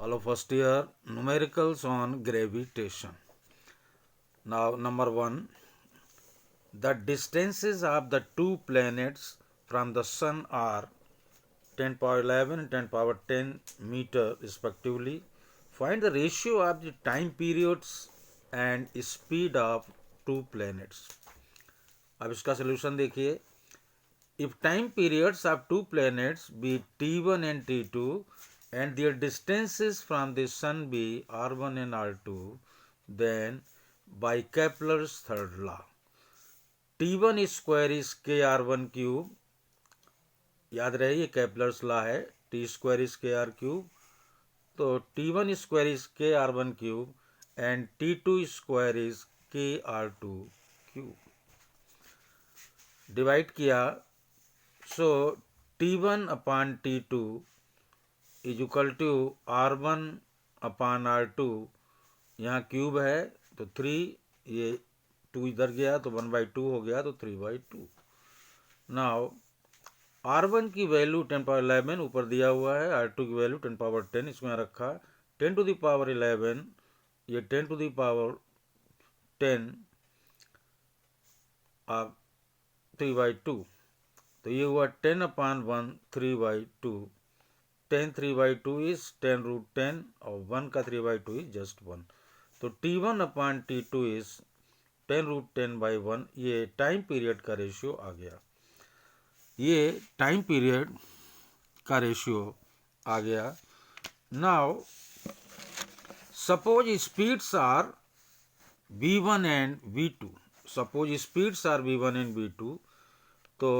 Hello, first year numericals on gravitation. Now, number 1, the distances of the two planets from the sun are 10 power 11 and 10 power 10 meter respectively. Find the ratio of the time periods and speed of two planets. अब इसका solution देखिए. If time periods of two planets be T1 and T2 and their distances from the sun be R1 and R2, then by Kepler's third law, T1 square is KR1 cube. याद रहे ये Kepler's law है, T square is KR cube. तो T1 square is KR1 cube and T2 square is KR2 cube. Divide किया, so T1 upon T2 is equal to R1 upon R2. यहाँ cube है तो 3, ये 2 इधर गया तो 1/2 हो गया तो 3/2. नाउ R1 की वैल्यू 10 पावर 11 ऊपर दिया हुआ है, R2 की वैल्यू 10 पावर 10 इसमें रखा. 10 टू द पावर 11, ये 10 टू द पावर 10 आप 3/2. तो ये हुआ 10 अपान 1 3/2. 10 3/2 इज 10 रूट 10 और 1 का 3/2 इज जस्ट 1. तो T1 upon T2 is 10 root 10/1. ये टाइम पीरियड का रेशियो आ गया. ये टाइम पीरियड का रेशियो आ गया. Now suppose speeds are v1 and v2. Suppose speeds are v1 and v2. तो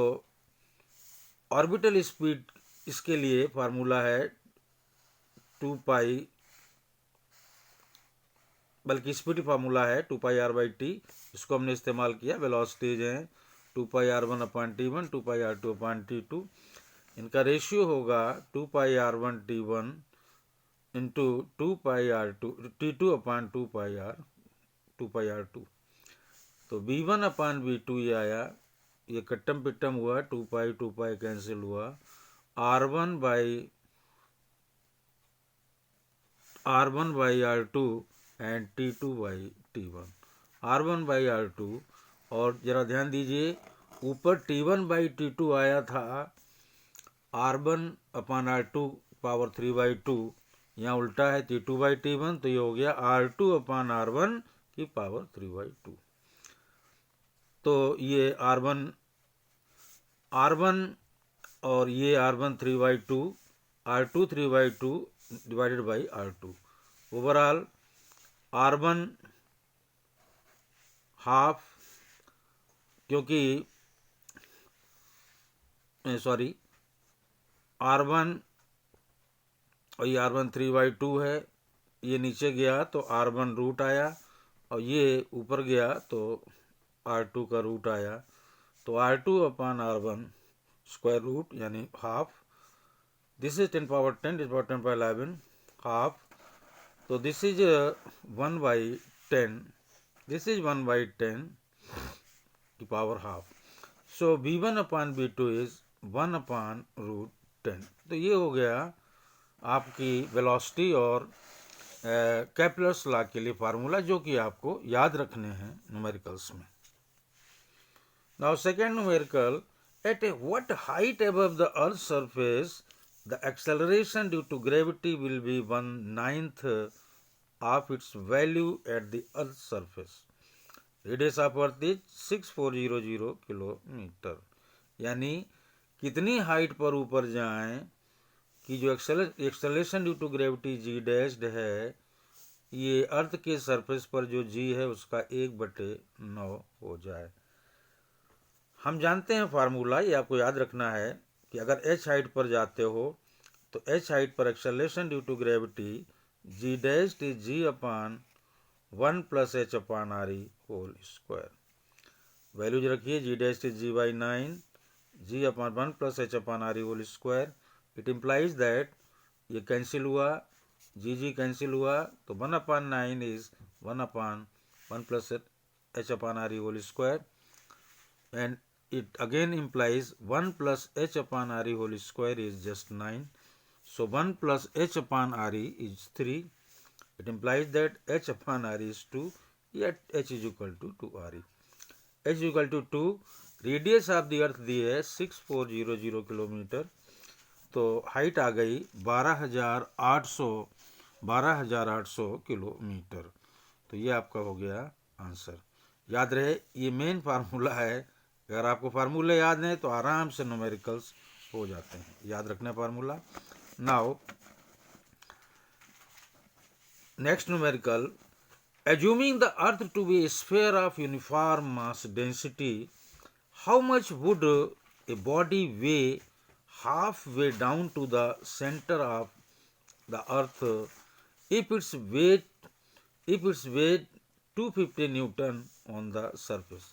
ऑर्बिटल स्पीड इसके लिए फार्मूला है 2 पाई, बल्कि स्पीड फार्मूला है 2 पाई r/t. इसको हमने इस्तेमाल किया. वेलोसिटीज हैं 2 पाई r1 अपान t1, 2 पाई r2 अपान t2. इनका रेशियो होगा 2 पाई r1 t1 इंटू 2 पाई r2 t2 अपान 2 पाई r2. तो v1 अपान v2 ये आया, ये कट्टम पिट्टम हुआ, 2 पाई कैंसिल हुआ. R1 by R2 and T2 by T1. R1 by R2. और जरा ध्यान दीजिए, ऊपर T1 बाई T2 आया था R1 अपान R2 पावर 3/2. यहाँ उल्टा है T2 बाई T1, तो ये हो गया R2 अपान R1 की पावर 3/2. तो ये R1 और ये R1 3/2, R2 3/2 divided by R2. Overall R1 half, क्योंकि सॉरी R1 और ये R1 3/2 है, ये नीचे गया तो R1 रूट आया और ये ऊपर गया तो R2 का रूट आया. तो R2 upon R1 square root यानी half. This is 10 power 10, this power 10 power 11 half. तो दिस इज 1/10, दिस इज 1/10 की power half. So v1 upon v2 is 1 upon root 10. तो ये हो गया आपकी वेलोसिटी और केपलर्स लॉ के लिए फार्मूला, जो कि आपको याद रखने हैं न्यूमेरिकल्स में. Now second numerical, at what height above the earth's surface the acceleration due to gravity will be 1/9 of its value at the earth's surface. Radius of earth is 6400 kilometre. यानी कितनी height पर ऊपर जाएं कि जो acceleration due to gravity g dashed है, ये अर्थ के सरफेस पर जो जी है उसका 1/9 हो जाए. हम जानते हैं फार्मूला, ये आपको याद रखना है कि अगर h हाइट पर जाते हो तो h हाइट पर acceleration due to gravity g dashed is g upon 1 plus h upon r e whole square. Values रखिए, g dashed is g/9, g upon 1 plus h upon r e whole square. It implies that ये cancel हुआ, g cancel हुआ, तो 1 upon 9 is 1 upon 1 plus h upon r e whole square. And it again implies 1 plus h upon r e whole square is just 9. So 1 plus h upon re is 3. It implies that h upon re is 2, yet h is equal to 2re. h is equal to 2. Radius of the earth दी है 6400 kilometre, तो height आ गई 12,800 kilometre. तो ये आपका हो गया answer. याद रहे ये मेन फार्मूला है, अगर आपको फार्मूले याद हैं तो आराम से न्यूमेरिकल्स हो जाते हैं। याद रखना formula. Now next numerical, assuming the earth to be a sphere of uniform mass density, how much would a body weigh halfway down to the center of the earth if its weight 250 Newton on the surface?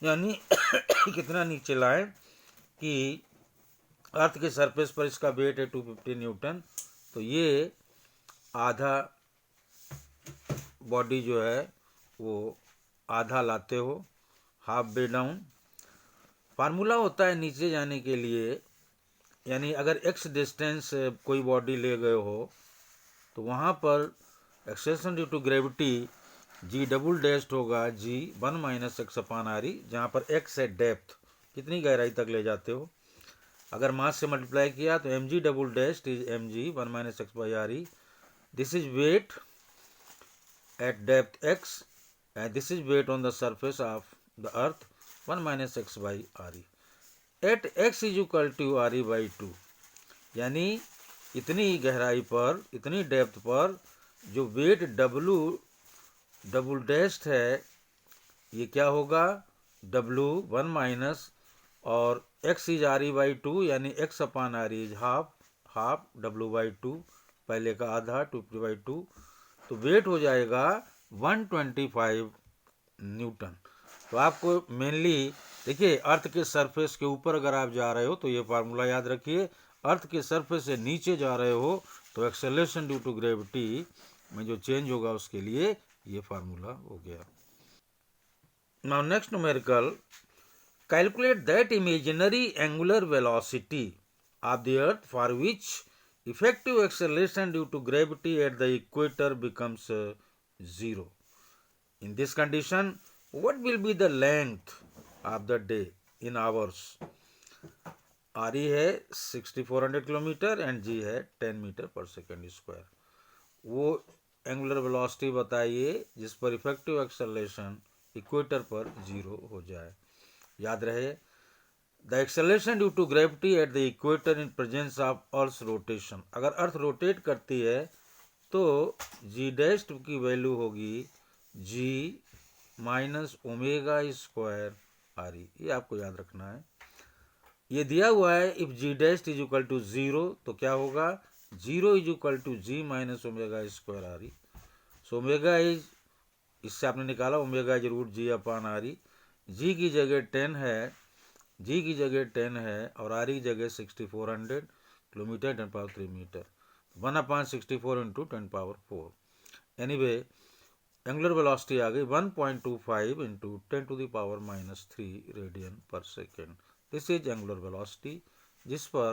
यानी कितना नीचे लाए कि अर्थ के surface पर इसका wait है 250 Newton, तो ये आधा बॉडी जो है वो आधा लाते हो, हाफ वे डाउन। फार्मूला होता है नीचे जाने के लिए, यानी अगर x डिस्टेंस कोई बॉडी ले गए हो तो वहाँ पर acceleration due to gravity g double dashed होगा g 1 minus x upon R E, जहाँ पर x है डेप्थ, कितनी गहराई तक ले जाते हो। अगर मास से मल्टीप्लाई किया तो mg double dashed is mg 1 minus x by R E. This is weight at depth x and this is weight on the surface of the earth 1 minus x by re at x is equal to re by 2, यानी इतनी गहराई पर, इतनी depth पर जो wait w double dashed है ये क्या होगा w 1 माइनस और x is R E by 2, यानी x upon R is half w by 2, पहले का आधा 2 बाई 2, तो वेट हो जाएगा 125 न्यूटन। तो आपको मेनली देखिए अर्थ के सरफेस के ऊपर अगर आप जा रहे हो तो ये फार्मूला याद रखिए, अर्थ के सरफेस से नीचे जा रहे हो तो एक्सेलरेशन ड्यू टू ग्रेविटी में जो चेंज होगा उसके लिए ये फार्मूला हो गया। Now next numerical, calculate that imaginary angular velocity of the earth for which effective acceleration due to gravity at the equator becomes 0. In this condition, what will be the length of the day in hours? RE है 6400 kilometre and G है 10 metre पर second square. वो angular velocity बताइए जिस पर effective acceleration equator पर 0 हो जाए। याद रहे The acceleration due to gravity at the equator in presence of Earth's rotation, अगर अर्थ रोटेट करती है तो g डैश्ड की वैल्यू होगी g minus omega square R E. ये आपको याद रखना है। ये दिया हुआ है if g dashed is equal to 0 तो क्या होगा 0 is equal to g minus omega square R E. So omega is, इससे आपने निकाला omega is root g upon R E. g की जगह 10 है, जी की जगह 10 है और आर की जगह 6400 kilometre 10 power 3 metre, 1/64 into 10 power 4। Anyway angular velocity आ गई 1.25 into 10 to the power -3 radian per second. This is angular velocity जिस पर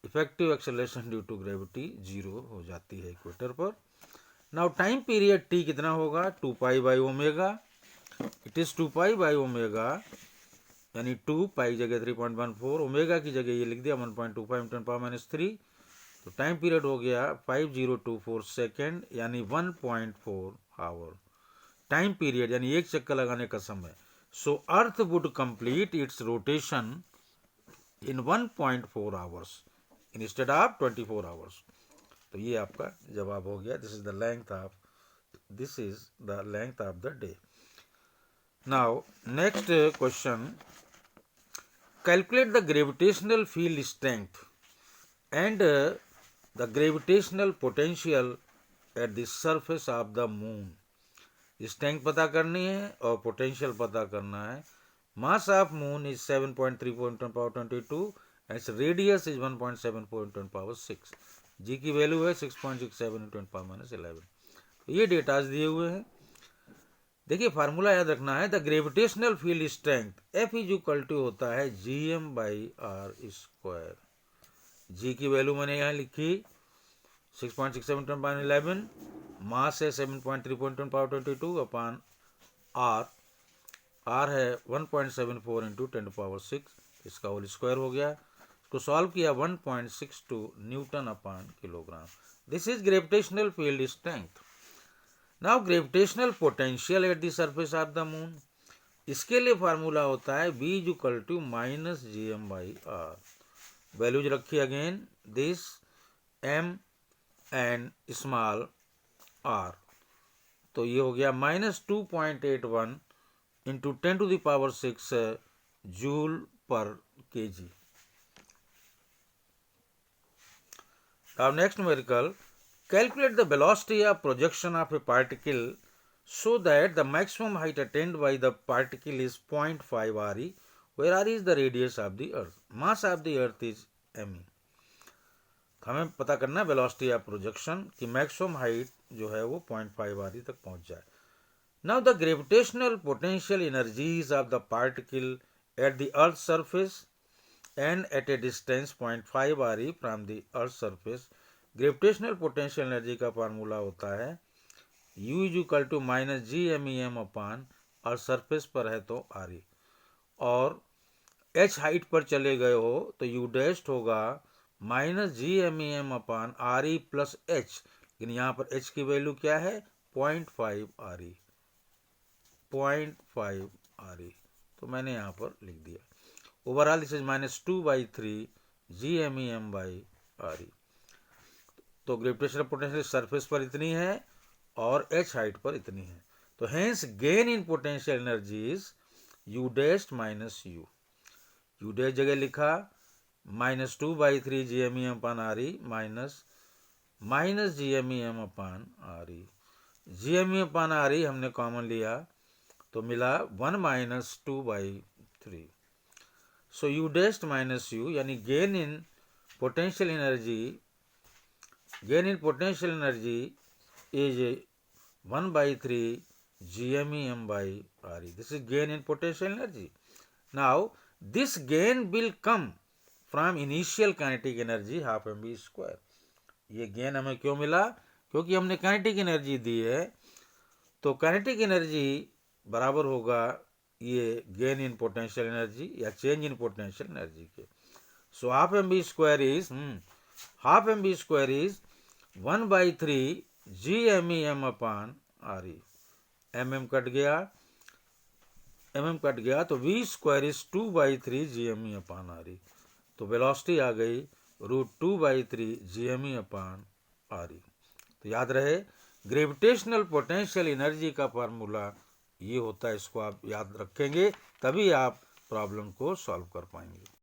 effective acceleration due to gravity 0 हो जाती है इक्वेटर पर। नाउ टाइम पीरियड t कितना होगा 2 pi by omega, it is 2 pi by omega, यानी 2 पाई जगह 3.14, ओमेगा की जगह ये लिख दिया 1.25 10 पावर -3, तो टाइम पीरियड हो गया 5024 सेकेंड यानी 1.4 आवर। टाइम पीरियड यानी एक चक्कर लगाने का समय। So earth would complete its rotation in 1.4 hours instead of 24 hours. तो ये आपका जवाब हो गया। This is the length of the day. Now next question, calculate the gravitational field strength and the gravitational potential at the surface of the moon. Strength पता करनी है और पोटेंशियल पता करना है। Mass of moon is 7.34 × 10^22 and its radius is 1.74 × 10^6। जी की value है 6.67 × 10^11। तो ये डेटाज दिए हुए हैं। देखिए फार्मूला याद रखना है, the gravitational field strength F is equal to होता है GM by R square. G की वैल्यू मैंने यहाँ लिखी 6.67 10 पावर 11, मास है 7.3 पावर 22 अपॉन आर, आर है 1.74 इंटू 10 पावर 6, इसका होल स्क्वायर हो गया। इसको सॉल्व किया 1.62 newton upon kilogram. This is gravitational field strength. Now gravitational potential at the surface of the moon, इसके लिए फार्मूला होता है V equal to minus GM/R। Values रखी again, this M and small r, तो ये हो गया -2.81 into 10 to the power 6 joule per kg। Now next numerical, calculate the velocity of projection of a particle so that the maximum height attained by the particle is 0.5 re, where r is the radius of the earth. Mass of the earth is me। हमें पता करना है velocity of projection की maximum height जो है वो 0.5 R तक पहुंच जाए। Now the gravitational potential energies of the particle at the earth surface and at a distance 0.5 R from the earth surface. Gravitational potential energy का फार्मूला होता है U is equal to minus GMEM upon, और surface पर है तो are, और H height पर चले गए हो तो U डैश होगा minus GMEM upon RE plus H, लेकिन यहाँ पर H की वैल्यू क्या है 0.5 RE, 0.5 RE, तो मैंने यहाँ पर लिख दिया। Overall this is -2/3 GMEM/RE। तो ग्रेविटेशनल पोटेंशियल सरफेस पर इतनी है और H हाइट पर इतनी है, तो hence gain in potential energy is U dash minus U dash जगह लिखा -2/3 GMEM upon RE minus GMEM upon RE। GME upon RE हमने कॉमन लिया तो मिला 1 - 2/3। सो U डैश माइनस U, यानी gain in potential energy is 1/3 GMEM/RE। This is gain in potential energy. Now this gain will come from initial kinetic energy half mv²। ये gain हमें क्यों मिला? क्योंकि हमने काइनेटिक एनर्जी दी है, तो काइनेटिक एनर्जी बराबर होगा ये गेन इन पोटेंशियल एनर्जी या चेंज इन पोटेंशियल एनर्जी के। So half mv² is 1/3 GMEM upon RE। mm cut गया तो v² is 2/3 GME upon RE, तो वेलोसिटी आ गई √2/3 GME अपॉन RE। तो याद रहे ग्रेविटेशनल पोटेंशियल एनर्जी का फार्मूला ये होता है, इसको आप याद रखेंगे तभी आप प्रॉब्लम को सॉल्व कर पाएंगे।